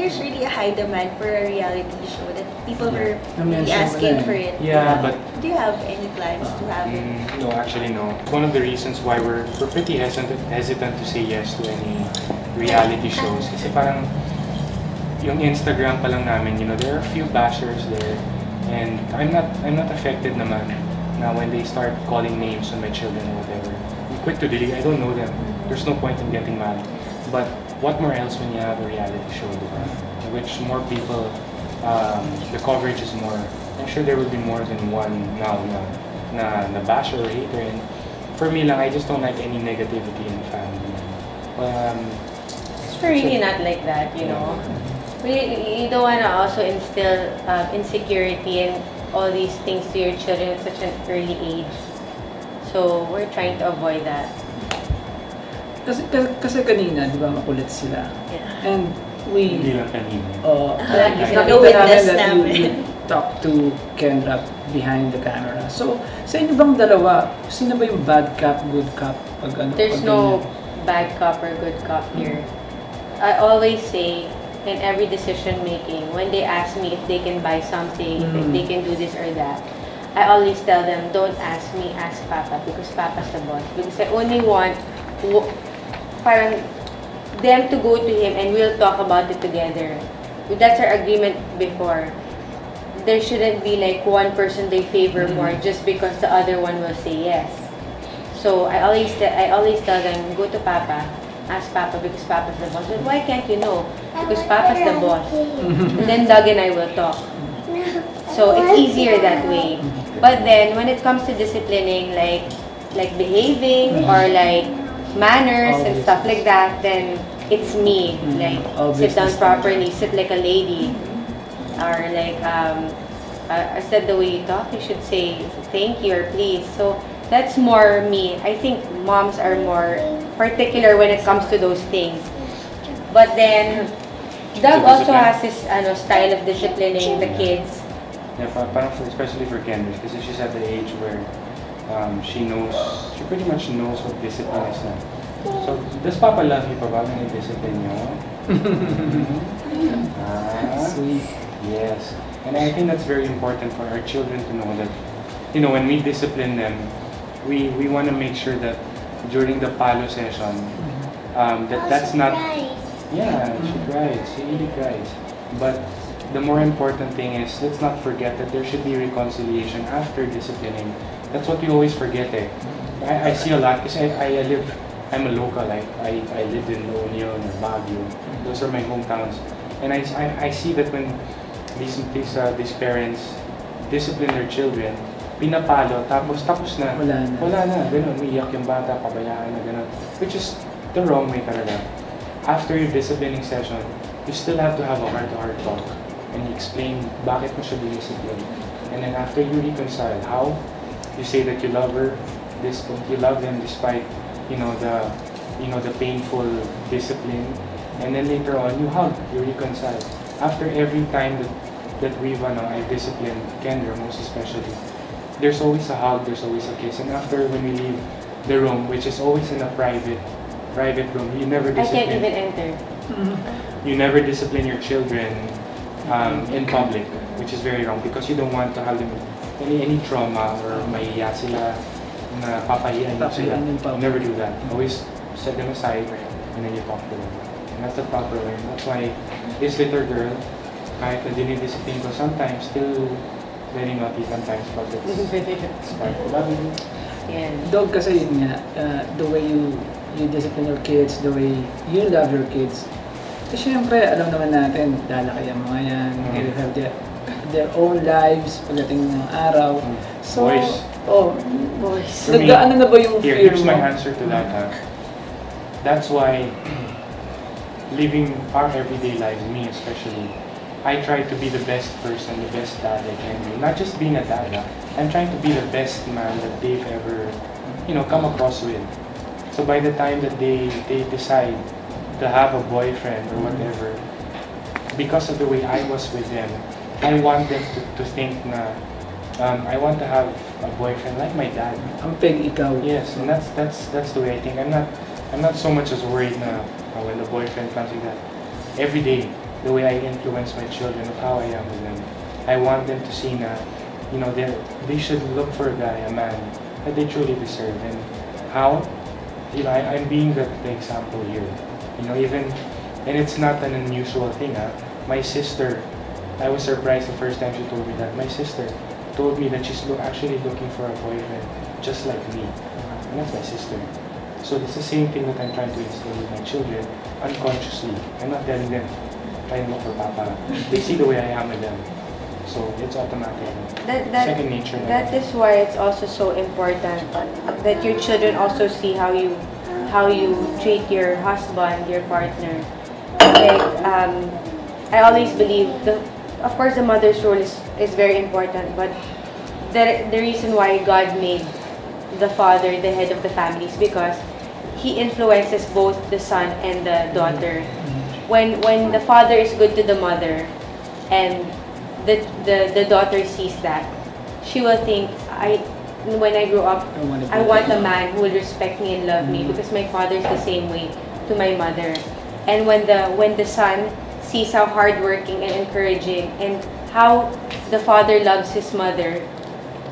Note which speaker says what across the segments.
Speaker 1: there's really a high demand for a reality show that people were really
Speaker 2: mentioned
Speaker 1: asking
Speaker 2: mo
Speaker 1: for it.
Speaker 3: Yeah, but
Speaker 1: Do you have any plans to have it?
Speaker 3: no, actually no. One of the reasons why we're pretty hesitant to say yes to any reality shows kasi parang yung Instagram pa lang namin, you know, there are a few bashers there, and I'm not affected naman na when they start calling names on my children or whatever. I'm quick to delete. I don't know them. There's no point in getting mad. But what more else when you have a reality show, diba? Which more people, the coverage is more. I'm sure there will be more than one now na basher or hater. And for me lang, I just don't like any negativity in the family.
Speaker 4: It's really not like that, you know. You don't want to also instill insecurity and all these things to your children at such an early age. So we're trying to avoid that.
Speaker 2: Kasi kanina, di ba, makulit sila.
Speaker 4: Yeah.
Speaker 2: And we...
Speaker 3: Hindi lang kanina.
Speaker 1: No witness
Speaker 2: that
Speaker 1: namin.
Speaker 2: you talk to Kendra behind the camera. So, sa inyo bang dalawa, sino ba yung bad cop, good cop?
Speaker 4: There's no bad cop or good cop here. I always say, in every decision making, when they ask me if they can buy something, if they can do this or that, I always tell them, don't ask me, ask Papa, because Papa's the boss. Because I only want parang them to go to him and we'll talk about it together. That's our agreement before. There shouldn't be like one person they favor more just because the other one will say yes. So I always tell them, go to Papa, ask Papa because Papa's the boss. But why can't you know? Because Papa's the boss. And then Doug and I will talk. So it's easier that way. But then when it comes to disciplining, like behaving or like manners and stuff like that, then it's me. Like sit down properly, sit like a lady, or like I said the way you talk, you should say thank you or please. So that's more me. I think moms are more particular when it comes to those things. But then Doug also has his style of disciplining the kids.
Speaker 3: Yeah, parang especially for Kendra, because she's at the age where she pretty much knows what discipline is na. So, does Papa love you pa ba when i-discipline nyo?
Speaker 2: Sweet.
Speaker 3: Yes. And I think that's very important for our children to know that, you know, when we discipline them, we want to make sure that during the palo session, that's not... Yeah, she cries. She really cries. But the more important thing is, let's not forget that there should be reconciliation after disciplining. That's what we always forget eh. I see a lot because I'm a local. I lived in La Union or Baguio. Those are my hometowns. And I see that when these parents discipline their children, pinapalo, tapos na. Wala na. Ganun, umiiyak yung bata, pabayaan na ganun. Which is the wrong way talaga. After your disciplining session, you still have to have a heart-to-heart talk. And you explain bakit mo siya discipline. And then after you reconcile, how? You say that you love her, you love them despite, the painful discipline. And then later on, you hug, you reconcile. After every time that I've disciplined Kendra, most especially, there's always a hug, there's always a kiss. And after when we leave the room, which is always in a private room, you never discipline.
Speaker 4: I can't even enter.
Speaker 3: You never discipline your children in public, which is very wrong because you don't want to have them any trauma or mahiya sila na papahiyan sila. Never do that. Always set them aside and then you talk to them. And that's the proper way. That's why this little girl, kahit na dinidiscipline ko sometimes, still very naughty sometimes, but it's part of loving.
Speaker 4: Yeah.
Speaker 2: Dog kasi yun nga, the way you discipline your kids, the way you love your kids. Kasi syempre, alam naman natin, lalaki ang mga yan, they will have their own lives pagdating ng araw. So,
Speaker 4: Boys.
Speaker 2: Nagdaan na ba yung fear
Speaker 3: Here's
Speaker 2: mo?
Speaker 3: my answer to that. That's why living our everyday lives, me especially, I try to be the best person, the best dad I can be. Not just being a dad, I'm trying to be the best man that they've ever, come across with. So by the time that they decide to have a boyfriend or whatever, because of the way I was with them, I want them to think na I want to have a boyfriend like my dad.
Speaker 2: Ang ikaw.
Speaker 3: Yes, and that's the way I think. I'm not so much as worried na when the boyfriend comes like that. Every day, the way I influence my children, of how I am with them. I want them to see na, they should look for a guy, a man, that they truly deserve. And how? I'm being the example here. And it's not an unusual thing. My sister, I was surprised the first time she told me that. My sister told me that she's actually looking for a boyfriend just like me. And that's my sister. So it's the same thing that I'm trying to instill with my children unconsciously. I'm not telling them, try and look for papa. They see the way I am with them. So it's automatic. Second nature.
Speaker 4: That is why it's also so important that your children also see how you treat your husband, your partner. Like I always believe of course the mother's role is very important, but the reason why God made the father the head of the family is because he influences both the son and the daughter. When the father is good to the mother and the daughter sees that, she will think, when I grow up, I want a man who will respect me and love me because my father is the same way to my mother. And when the son sees how hardworking and encouraging and how the father loves his mother,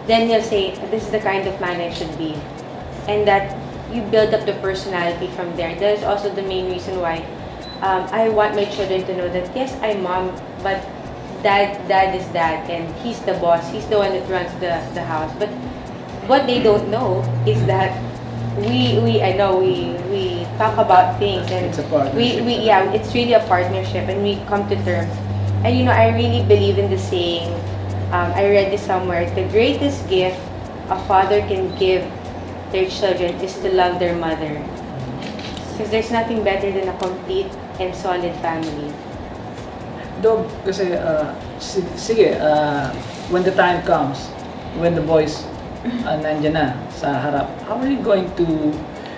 Speaker 4: then he'll say, this is the kind of man I should be. And that you build up the personality from there. That is also the main reason why I want my children to know that yes, I'm mom, but dad is dad, and he's the boss. He's the one that runs the house. But what they don't know is that we talk about things, and
Speaker 2: it's a partnership.
Speaker 4: it's really a partnership, and we come to terms. And I really believe in the saying. I read this somewhere. The greatest gift a father can give their children is to love their mother, because there's nothing better than a complete and solid family.
Speaker 2: Dog, kasi, sige, when the time comes, when the boys nandyan na sa harap, how are you going to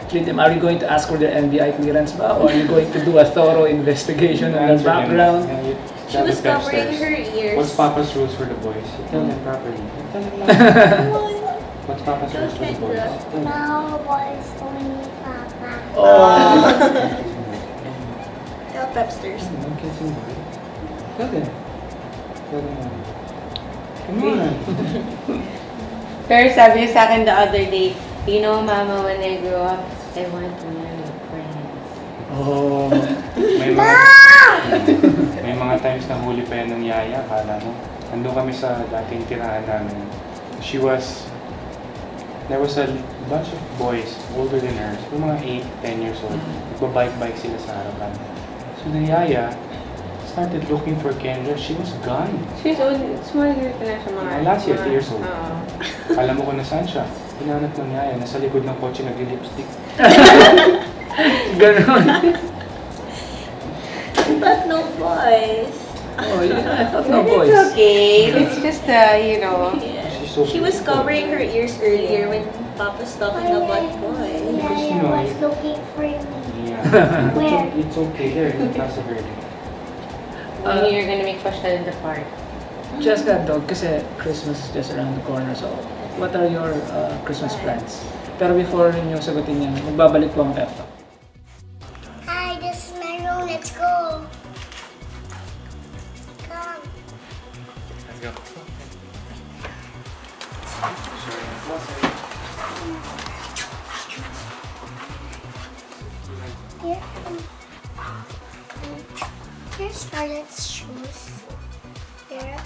Speaker 2: treat them? Are you going to ask for their NBI clearance ba? Or are you going to do a thorough investigation on their background?
Speaker 1: She was covering her ears.
Speaker 3: What's Papa's rules for the boys? Tell them properly. Tell them What's Papa's rules for the boys?
Speaker 5: No boys, only Papa.
Speaker 2: Oh!
Speaker 1: Tell Pepsters.
Speaker 3: Don't kiss him, boy. Tell them. Tell them. Come on.
Speaker 4: Pero sabi niya sa akin the other day, Mama, when I grow up, I want to marry friends.
Speaker 2: Oh!
Speaker 3: May mga times na huli pa yan ng yaya, kala mo. Nandun kami sa dating tirahan namin. There was a bunch of boys older than her, so mga 8, 10 years old. Nagbabike-bike sila sa harapan. So the yaya started looking for Kendra. She was gone.
Speaker 4: She's smaller ka na siya mga...
Speaker 3: Last year, 3 years old.
Speaker 4: Alam
Speaker 3: mo kung nasaan siya. Hinanap ng yaya. Nasa likod ng kotse nagli-lipstick.
Speaker 2: Ganon.
Speaker 1: But no boys.
Speaker 2: Oh, yeah, I thought no boys.
Speaker 4: It's okay. It's just,
Speaker 1: Yeah.
Speaker 3: So
Speaker 1: She was covering her ears earlier when Papa's talking about boys.
Speaker 5: Daddy was looking for me.
Speaker 3: Yeah.
Speaker 5: Where?
Speaker 3: It's okay there in Casa Verde.
Speaker 4: when you're gonna make special in the park.
Speaker 2: Just that, dog, kasi Christmas is just around the corner. So, what are your Christmas plans? Pero before ninyo sagutin yan, magbabalik po ang PEPtalk.
Speaker 5: Hi, this is my room. Let's go. Come.
Speaker 3: Let's go.
Speaker 5: Here. Here's Scarlett's shoes. Here.